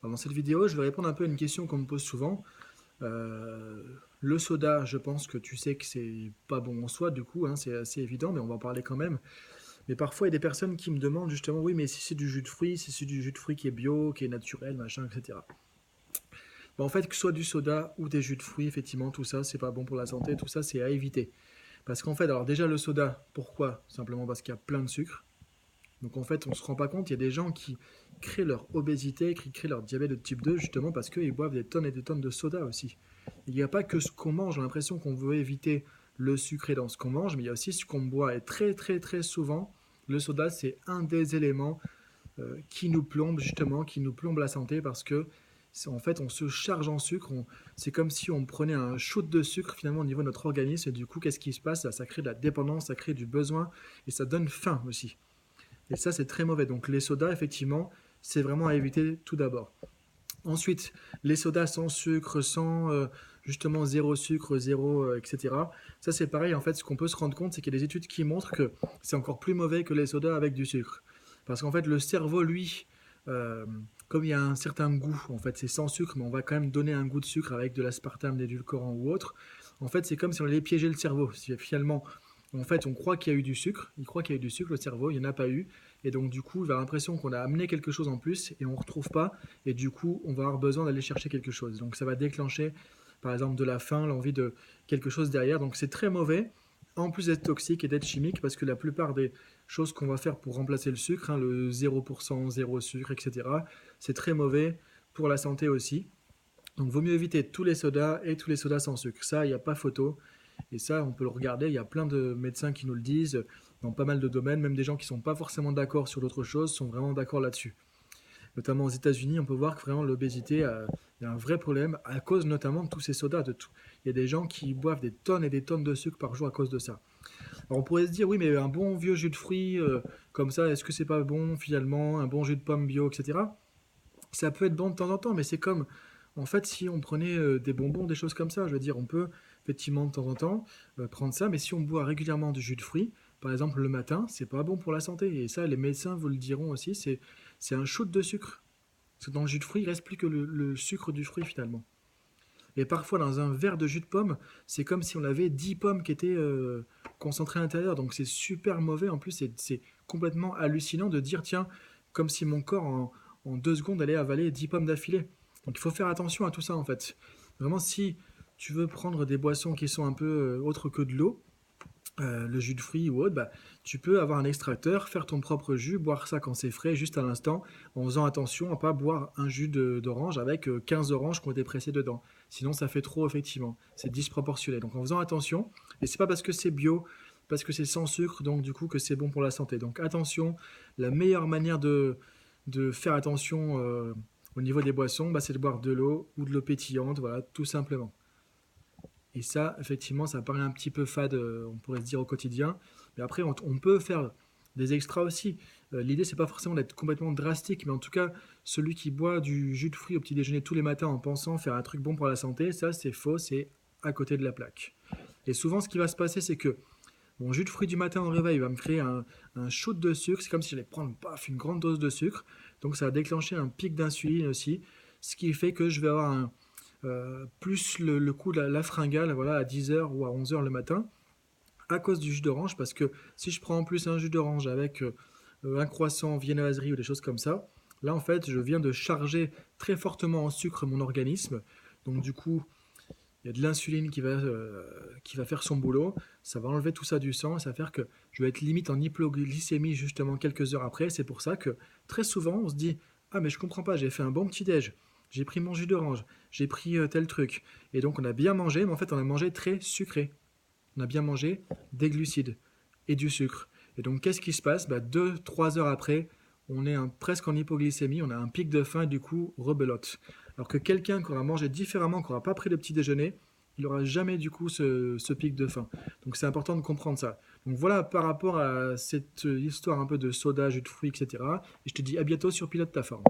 Alors, dans cette vidéo, je vais répondre un peu à une question qu'on me pose souvent. Euh, le soda, je pense que tu sais que c'est pas bon en soi, du coup, hein, c'est assez évident, mais on va en parler quand même. Mais parfois, il y a des personnes qui me demandent justement, oui, mais si c'est du jus de fruits, si c'est du jus de fruits qui est bio, qui est naturel, machin, etc. En fait, que ce soit du soda ou des jus de fruits, effectivement, tout ça, c'est pas bon pour la santé, tout ça, c'est à éviter. Parce qu'en fait, alors déjà, le soda, pourquoi? Simplement parce qu'il y a plein de sucre. Donc en fait, on ne se rend pas compte, il y a des gens qui créent leur obésité, qui créent leur diabète de type 2 justement parce qu'ils boivent des tonnes et des tonnes de soda aussi. Il n'y a pas que ce qu'on mange, j'ai l'impression qu'on veut éviter le sucré dans ce qu'on mange, mais il y a aussi ce qu'on boit. Et très très très souvent, le soda, c'est un des éléments qui nous plombe justement, qui nous plombe la santé parce que en fait, on se charge en sucre. C'est comme si on prenait un shoot de sucre finalement au niveau de notre organisme. Et du coup, qu'est-ce qui se passe? Ça crée de la dépendance, ça crée du besoin et ça donne faim aussi. Et ça, c'est très mauvais. Donc les sodas, effectivement, c'est vraiment à éviter tout d'abord. Ensuite, les sodas sans sucre, sans justement zéro sucre, zéro, etc. Ça, c'est pareil. En fait, ce qu'on peut se rendre compte, c'est qu'il y a des études qui montrent que c'est encore plus mauvais que les sodas avec du sucre. Parce qu'en fait, le cerveau, lui, euh, comme il y a un certain goût, en fait, c'est sans sucre, mais on va quand même donner un goût de sucre avec de l'aspartame, d'édulcorant ou autre. En fait, c'est comme si on allait piéger le cerveau. Si finalement, en fait, on croit qu'il y a eu du sucre, il croit qu'il y a eu du sucre, le cerveau, il n'y en a pas eu. Et donc, du coup, il va avoir l'impression qu'on a amené quelque chose en plus et on ne retrouve pas. Et du coup, on va avoir besoin d'aller chercher quelque chose. Donc, ça va déclencher, par exemple, de la faim, l'envie de quelque chose derrière. Donc, c'est très mauvais, en plus d'être toxique et d'être chimique, parce que la plupart des choses qu'on va faire pour remplacer le sucre, hein, le 0%, zéro sucre, etc., c'est très mauvais pour la santé aussi. Donc, vaut mieux éviter tous les sodas et tous les sodas sans sucre. Ça, il n'y a pas photo. Et ça, on peut le regarder. Il y a plein de médecins qui nous le disent dans pas mal de domaines. Même des gens qui ne sont pas forcément d'accord sur d'autres choses sont vraiment d'accord là-dessus. Notamment aux États-Unis, on peut voir que vraiment l'obésité, il y a un vrai problème à cause notamment de tous ces sodas. De tout. Il y a des gens qui boivent des tonnes et des tonnes de sucre par jour à cause de ça. Alors on pourrait se dire, oui, mais un bon vieux jus de fruits comme ça, est-ce que c'est pas bon finalement? Un bon jus de pomme bio, etc. Ça peut être bon de temps en temps, mais c'est comme, en fait, si on prenait des bonbons, des choses comme ça, je veux dire, on peut effectivement de temps en temps prendre ça, mais si on boit régulièrement du jus de fruits, par exemple le matin, c'est pas bon pour la santé. Et ça, les médecins vous le diront aussi, c'est un shoot de sucre. Parce que dans le jus de fruits, il reste plus que le sucre du fruit finalement. Et parfois, dans un verre de jus de pomme, c'est comme si on avait 10 pommes qui étaient concentrées à l'intérieur. Donc c'est super mauvais. En plus, c'est complètement hallucinant de dire, tiens, comme si mon corps, en 2 secondes, allait avaler 10 pommes d'affilée. Donc il faut faire attention à tout ça, en fait. Vraiment, si tu veux prendre des boissons qui sont un peu autres que de l'eau, le jus de fruits ou autre, bah, tu peux avoir un extracteur, faire ton propre jus, boire ça quand c'est frais, juste à l'instant, en faisant attention à ne pas boire un jus d'orange avec 15 oranges qui ont été pressées dedans. Sinon, ça fait trop, effectivement. C'est disproportionné. Donc, en faisant attention, et c'est pas parce que c'est bio, parce que c'est sans sucre, donc du coup, que c'est bon pour la santé. Donc, attention, la meilleure manière de faire attention au niveau des boissons, bah, c'est de boire de l'eau ou de l'eau pétillante, voilà, tout simplement. Et ça, effectivement, ça paraît un petit peu fade, on pourrait se dire au quotidien. Mais après, on peut faire des extras aussi. L'idée, c'est pas forcément d'être complètement drastique, mais en tout cas, celui qui boit du jus de fruits au petit déjeuner tous les matins en pensant faire un truc bon pour la santé, ça, c'est faux, c'est à côté de la plaque. Et souvent, ce qui va se passer, c'est que mon jus de fruits du matin au réveil va me créer un shoot de sucre. C'est comme si j'allais prendre paf, une grande dose de sucre. Donc, ça va déclencher un pic d'insuline aussi, ce qui fait que je vais avoir plus le coup de la fringale voilà, à 10 heures ou à 11 heures le matin à cause du jus d'orange parce que si je prends en plus un jus d'orange avec un croissant, viennoiserie ou des choses comme ça, là en fait je viens de charger très fortement en sucre mon organisme. Donc du coup il y a de l'insuline qui va faire son boulot, ça va enlever tout ça du sang, ça va faire que je vais être limite en hypoglycémie justement quelques heures après. C'est pour ça que très souvent on se dit ah mais je comprends pas, j'ai fait un bon petit déj, j'ai pris mon jus d'orange, j'ai pris tel truc, et donc on a bien mangé, mais en fait on a mangé très sucré, on a bien mangé des glucides et du sucre. Et donc qu'est-ce qui se passe? 2-3 heures après, on est presque en hypoglycémie, on a un pic de faim et du coup rebelote. Alors que quelqu'un qui aura mangé différemment, qui n'aura pas pris le petit déjeuner, il n'aura jamais du coup ce pic de faim. Donc c'est important de comprendre ça. Donc voilà par rapport à cette histoire un peu de soda, jus de fruits, etc. Et je te dis à bientôt sur Pilote ta forme.